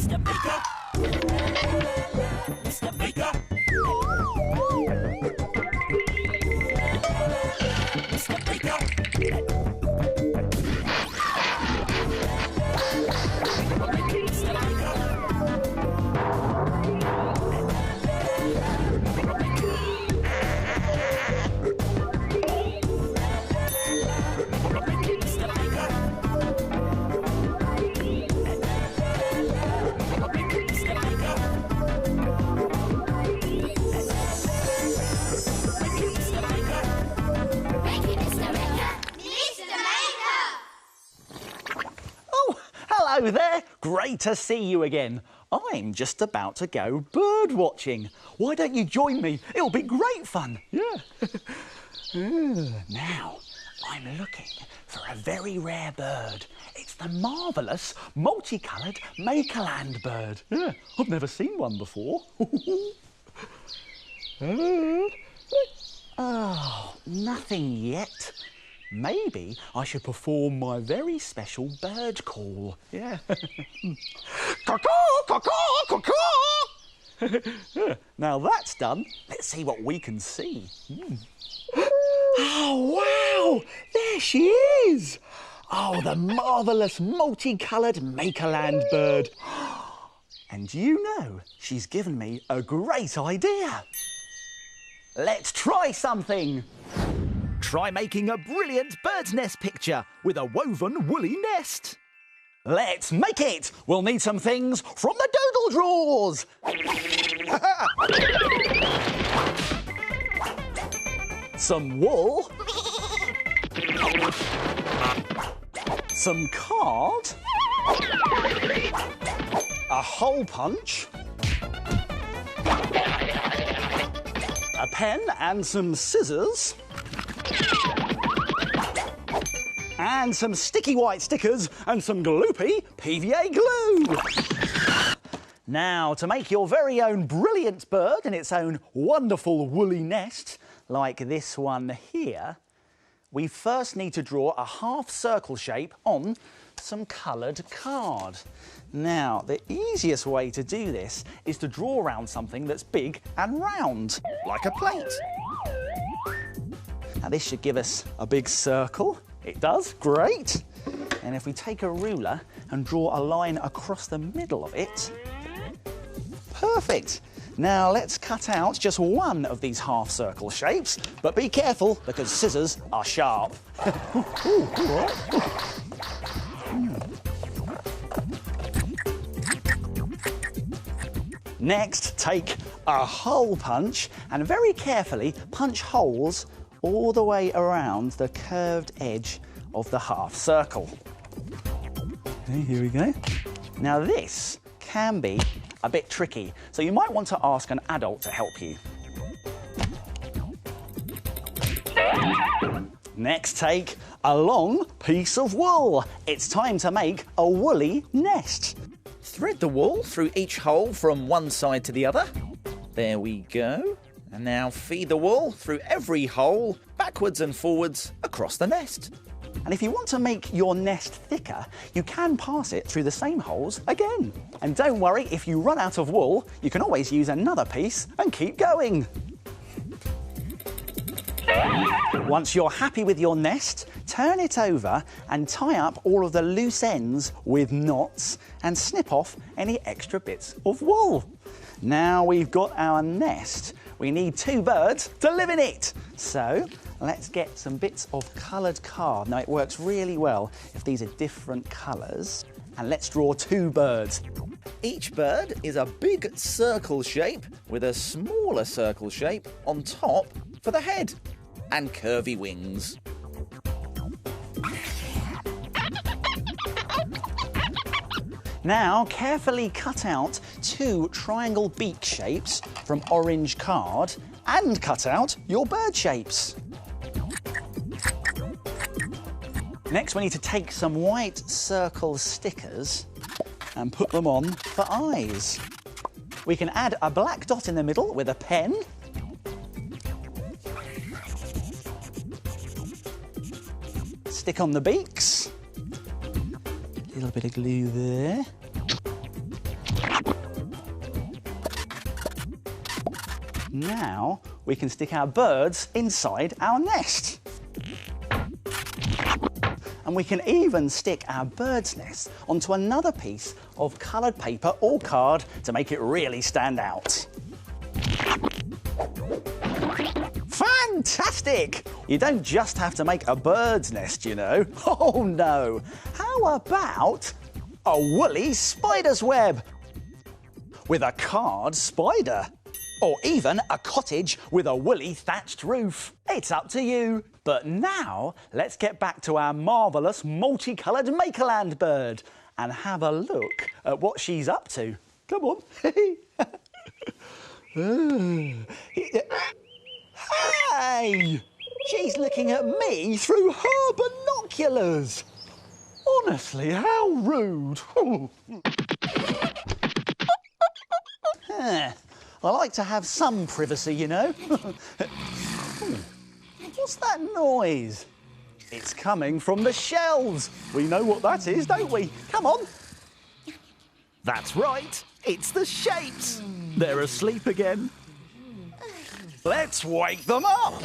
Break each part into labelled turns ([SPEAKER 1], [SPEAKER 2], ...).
[SPEAKER 1] Mr. Baker. Mr. Baker. Mr. Baker.
[SPEAKER 2] Hello there, great to see you again. I'm just about to go bird watching. Why don't you join me? It'll be great fun. Yeah. Now, I'm looking for a very rare bird. It's the marvellous, multicoloured Makerland bird. Yeah, I've never seen one before. Oh, nothing yet. Maybe I should perform my very special bird call. Yeah. Caw-caw, caw-caw, caw-caw. Now that's done, let's see what we can see. Oh, wow! There she is! Oh, the marvellous multicoloured Makerland bird. And you know, she's given me a great idea. Let's try something. Try making a brilliant bird's nest picture with a woven woolly nest. Let's make it! We'll need some things from the doodle drawers. Some wool. Some card. A hole punch. A pen and some scissors. And some sticky white stickers and some gloopy PVA glue. Now, to make your very own brilliant bird in its own wonderful woolly nest, like this one here, we first need to draw a half circle shape on some coloured card. Now, the easiest way to do this is to draw around something that's big and round, like a plate. Now, this should give us a big circle. It does, great. And if we take a ruler and draw a line across the middle of it, perfect. Now let's cut out just one of these half circle shapes, but be careful because scissors are sharp. Next, take a hole punch and very carefully punch holes all the way around the curved edge of the half circle. Okay, here we go. Now this can be a bit tricky, so you might want to ask an adult to help you. Next, take a long piece of wool. It's time to make a woolly nest. Thread the wool through each hole from one side to the other. There we go. And now feed the wool through every hole, backwards and forwards, across the nest. And if you want to make your nest thicker, you can pass it through the same holes again. And don't worry, if you run out of wool, you can always use another piece and keep going. Once you're happy with your nest, turn it over and tie up all of the loose ends with knots and snip off any extra bits of wool. Now we've got our nest. We need two birds to live in it. So let's get some bits of coloured card. Now it works really well if these are different colours. And let's draw two birds. Each bird is a big circle shape with a smaller circle shape on top for the head and curvy wings. Now, carefully cut out two triangle beak shapes from orange card and cut out your bird shapes. Next, we need to take some white circle stickers and put them on for eyes. We can add a black dot in the middle with a pen. Stick on the beaks. A little bit of glue there. Now we can stick our birds inside our nest. And we can even stick our bird's nest onto another piece of coloured paper or card to make it really stand out. Fantastic! You don't just have to make a bird's nest, you know. Oh no! How about a woolly spider's web? With a card spider. Or even a cottage with a woolly thatched roof. It's up to you. But now, let's get back to our marvellous multicoloured Makerland bird and have a look at what she's up to. Come on. Hey! She's looking at me through her binoculars. Honestly, how rude. I like to have some privacy, you know. What's that noise? It's coming from the shelves. We know what that is, don't we? Come on. That's right. It's the shapes. They're asleep again. Let's wake them up.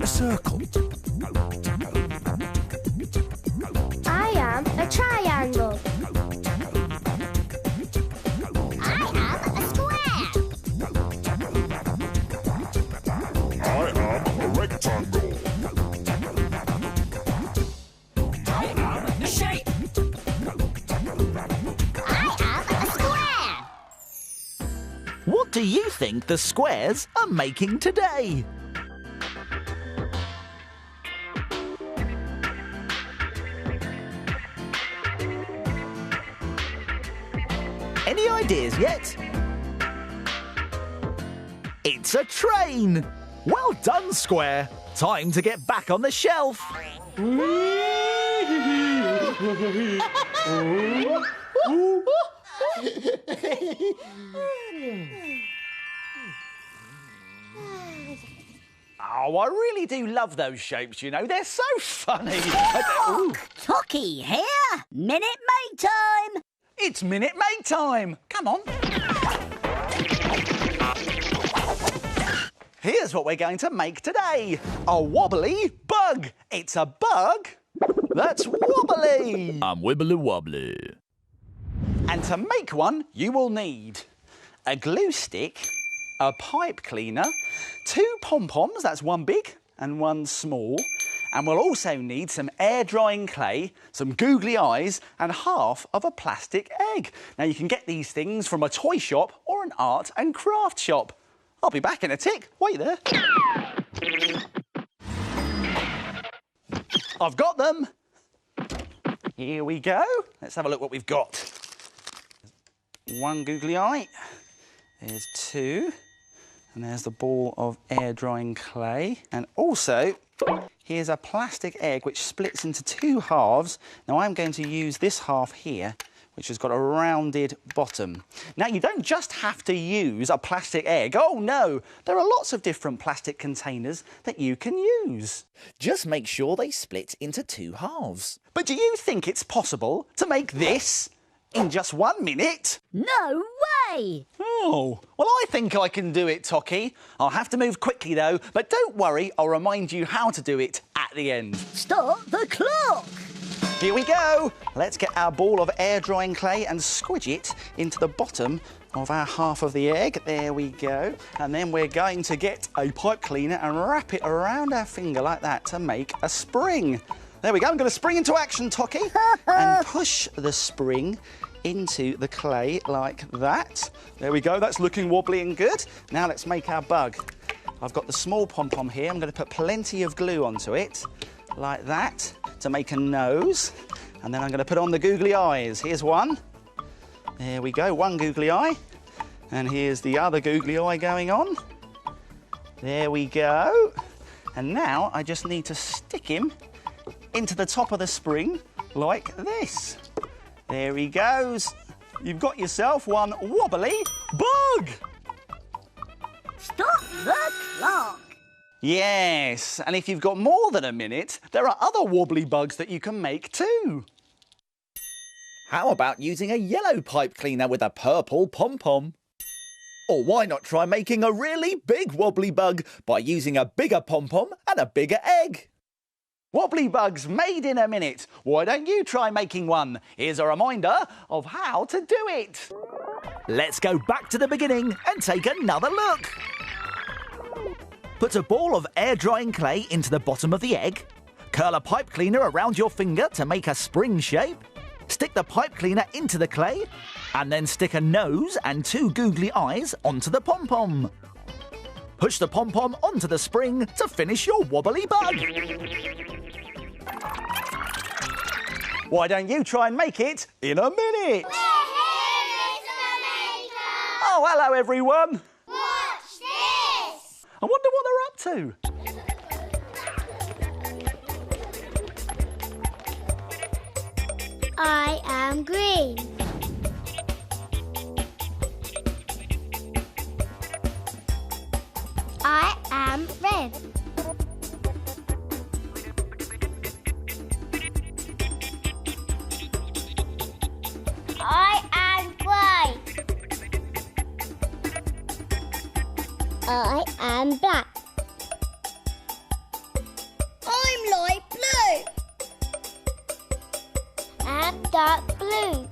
[SPEAKER 1] Circle.
[SPEAKER 3] I am a triangle. I am a square.
[SPEAKER 1] I am a rectangle.
[SPEAKER 3] I am a shape. I am a square.
[SPEAKER 2] What do you think the squares are making today? Any ideas yet? It's a train! Well done, Square! Time to get back on the shelf! Oh, I really do love those shapes, you know. They're so funny.
[SPEAKER 4] Tocky here! Minute Maid time!
[SPEAKER 2] It's Minute Maid time! Come on. Here's what we're going to make today. A wobbly bug. It's a bug that's wobbly.
[SPEAKER 5] I'm Waybuloo wobbly.
[SPEAKER 2] And to make one, you will need a glue stick, a pipe cleaner, 2 pom-poms, that's one big and one small, and we'll also need some air-drying clay, some googly eyes and half of a plastic egg. Now, you can get these things from a toy shop or an art and craft shop. I'll be back in a tick. Wait there. I've got them. Here we go. Let's have a look what we've got. 1 googly eye. There's 2. And there's the ball of air-drying clay. And also, here's a plastic egg which splits into 2 halves. Now, I'm going to use this half here, which has got a rounded bottom. Now, you don't just have to use a plastic egg. Oh, no. There are lots of different plastic containers that you can use. Just make sure they split into 2 halves. But do you think it's possible to make this in just 1 minute?
[SPEAKER 4] No way!
[SPEAKER 2] Oh, well, I think I can do it, Tocky. I'll have to move quickly, though, but don't worry, I'll remind you how to do it at the end.
[SPEAKER 4] Stop the clock!
[SPEAKER 2] Here we go. Let's get our ball of air-drying clay and squidge it into the bottom of our half of the egg. There we go. And then we're going to get a pipe cleaner and wrap it around our finger like that to make a spring. There we go. I'm going to spring into action, Tocky, and push the spring into the clay like that. There we go. That's looking wobbly and good. Now let's make our bug. I've got the small pom-pom here. I'm going to put plenty of glue onto it like that to make a nose. And then I'm going to put on the googly eyes. Here's one. There we go. 1 googly eye. And here's the other googly eye going on. There we go. And now I just need to stick him into the top of the spring like this. There he goes. You've got yourself one wobbly bug.
[SPEAKER 4] Stop the clock.
[SPEAKER 2] Yes, and if you've got more than a minute, there are other wobbly bugs that you can make too.
[SPEAKER 5] How about using a yellow pipe cleaner with a purple pom-pom? Or why not try making a really big wobbly bug by using a bigger pom-pom and a bigger egg?
[SPEAKER 2] Wobbly bugs made in a minute. Why don't you try making one? Here's a reminder of how to do it.
[SPEAKER 5] Let's go back to the beginning and take another look. Put a ball of air-drying clay into the bottom of the egg. Curl a pipe cleaner around your finger to make a spring shape. Stick the pipe cleaner into the clay and then stick a nose and 2 googly eyes onto the pom-pom. Push the pom-pom onto the spring to finish your wobbly bug.
[SPEAKER 2] Why don't you try and make it in a minute? Oh, hello everyone.
[SPEAKER 3] Watch this!
[SPEAKER 2] I wonder what they're up to.
[SPEAKER 3] I am green. I am red. I am grey. I am black. I'm light blue. And dark blue.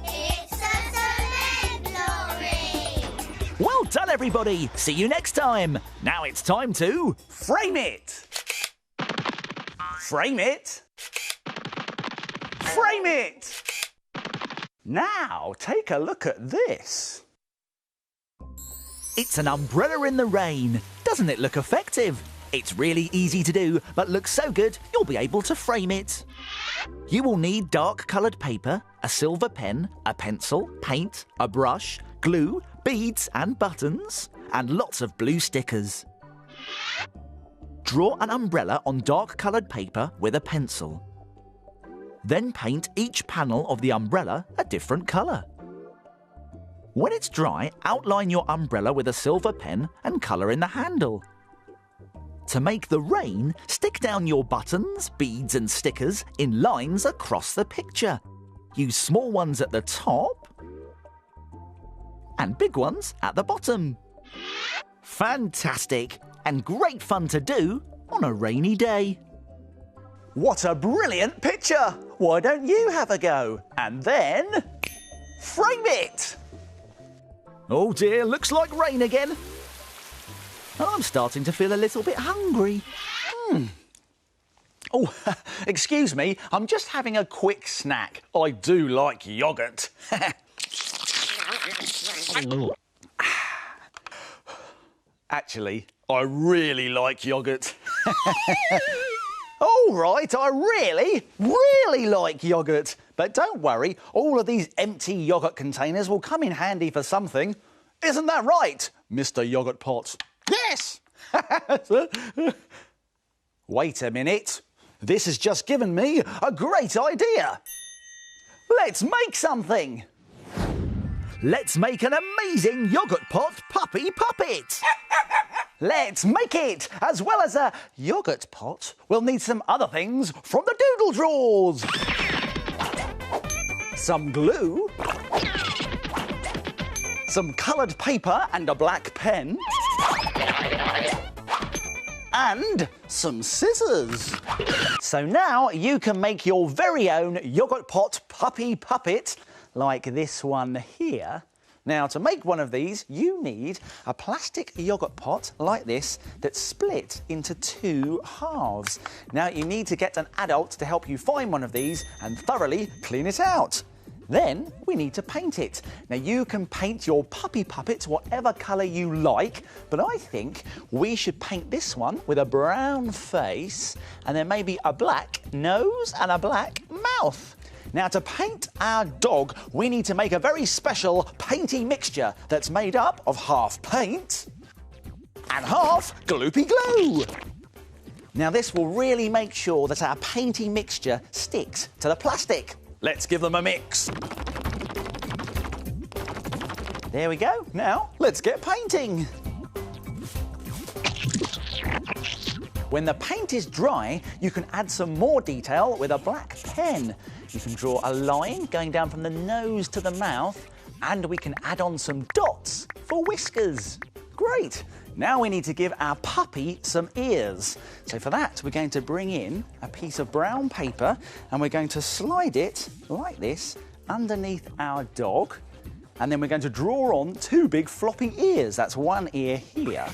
[SPEAKER 3] It's a celebratory.
[SPEAKER 5] Well done, everybody. See you next time. Now it's time to...
[SPEAKER 2] Frame it. Frame it. Frame it. Now take a look at this.
[SPEAKER 5] It's an umbrella in the rain. Doesn't it look effective? It's really easy to do, but looks so good you'll be able to frame it. You will need dark coloured paper, a silver pen, a pencil, paint, a brush, glue, beads and buttons, and lots of blue stickers. Draw an umbrella on dark coloured paper with a pencil. Then paint each panel of the umbrella a different colour. When it's dry, outline your umbrella with a silver pen and colour in the handle. To make the rain, stick down your buttons, beads and stickers in lines across the picture. Use small ones at the top and big ones at the bottom. Fantastic! And great fun to do on a rainy day.
[SPEAKER 2] What a brilliant picture! Why don't you have a go? And then frame it!
[SPEAKER 5] Oh dear, looks like rain again. I'm starting to feel a little bit hungry.
[SPEAKER 2] Oh, excuse me, I'm just having a quick snack. I do like yoghurt. Actually, I really like yoghurt. All right, I really like yoghurt. But don't worry, all of these empty yoghurt containers will come in handy for something. Isn't that right, Mr. Yoghurt Pot? Yes! Wait a minute. This has just given me a great idea. Let's make something.
[SPEAKER 5] Let's make an amazing yoghurt pot puppy puppet.
[SPEAKER 2] Let's make it! As well as a yoghurt pot, we'll need some other things from the doodle drawers. Some glue, some coloured paper and a black pen, and some scissors. So now you can make your very own yoghurt pot puppy puppet, like this one here. Now, to make one of these, you need a plastic yoghurt pot like this that's split into 2 halves. Now, you need to get an adult to help you find one of these and thoroughly clean it out. Then, we need to paint it. Now, you can paint your puppy puppet whatever colour you like, but I think we should paint this one with a brown face and then maybe a black nose and a black mouth. Now, to paint our dog, we need to make a very special painty mixture that's made up of half paint and half gloopy glue. Now, this will really make sure that our painty mixture sticks to the plastic. Let's give them a mix. There we go. Now, let's get painting. When the paint is dry, you can add some more detail with a black pen. You can draw a line going down from the nose to the mouth, and we can add on some dots for whiskers. Great! Now we need to give our puppy some ears. So for that, we're going to bring in a piece of brown paper, and we're going to slide it like this underneath our dog, and then we're going to draw on two big floppy ears. That's one ear here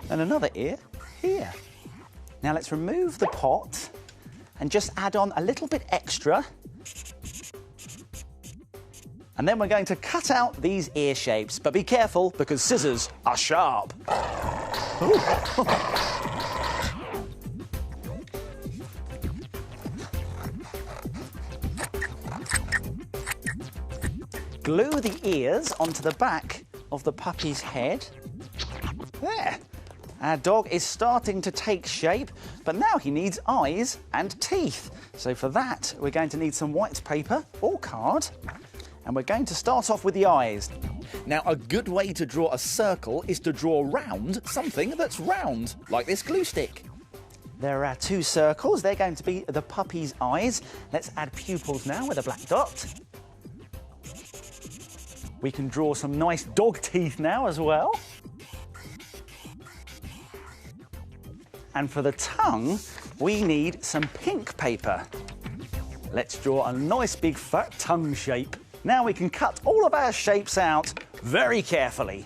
[SPEAKER 2] and another ear here. Now let's remove the pot and just add on a little bit extra. And then we're going to cut out these ear shapes, but be careful because scissors are sharp. Glue the ears onto the back of the puppy's head. There. Our dog is starting to take shape, but now he needs eyes and teeth. So for that, we're going to need some white paper or card, and we're going to start off with the eyes. Now, a good way to draw a circle is to draw round something that's round, like this glue stick. There are two circles. They're going to be the puppy's eyes. Let's add pupils now with a black dot. We can draw some nice dog teeth now as well. And for the tongue, we need some pink paper. Let's draw a nice big fat tongue shape. Now we can cut all of our shapes out very carefully.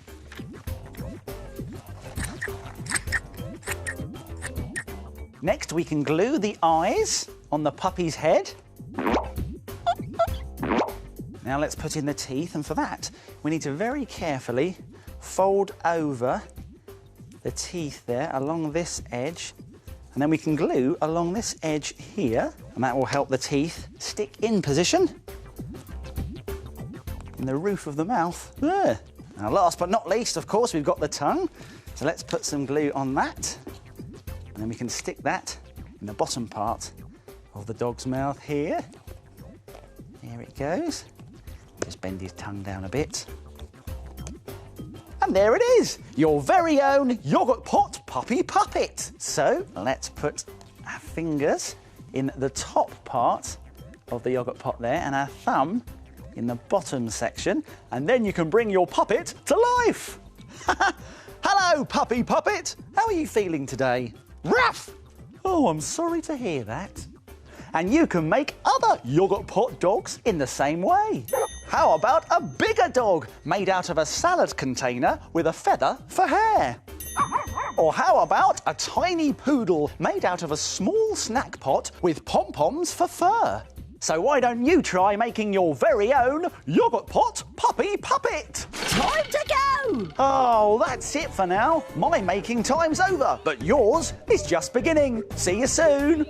[SPEAKER 2] Next, we can glue the eyes on the puppy's head. Now let's put in the teeth, and for that, we need to very carefully fold over the teeth there along this edge, and then we can glue along this edge here, and that will help the teeth stick in position in the roof of the mouth. There. Now, last but not least, of course, we've got the tongue. So let's put some glue on that, and then we can stick that in the bottom part of the dog's mouth here. There it goes. Just bend his tongue down a bit. And there it is, your very own yoghurt pot puppy puppet. So let's put our fingers in the top part of the yoghurt pot there, and our thumb in the bottom section, and then you can bring your puppet to life. Hello, puppy puppet. How are you feeling today? Ruff! Oh, I'm sorry to hear that. And you can make other yoghurt pot dogs in the same way. How about a bigger dog made out of a salad container with a feather for hair? Or how about a tiny poodle made out of a small snack pot with pom-poms for fur? So why don't you try making your very own yoghurt pot puppy puppet?
[SPEAKER 4] Time to go!
[SPEAKER 2] Oh, that's it for now. My making time's over, but yours is just beginning. See you soon.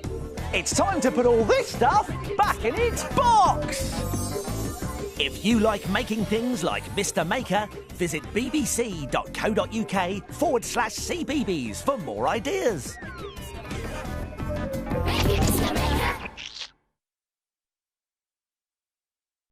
[SPEAKER 2] It's time to put all this stuff back in its box.
[SPEAKER 5] If you like making things like Mr. Maker, visit bbc.co.uk/cbbs for more ideas.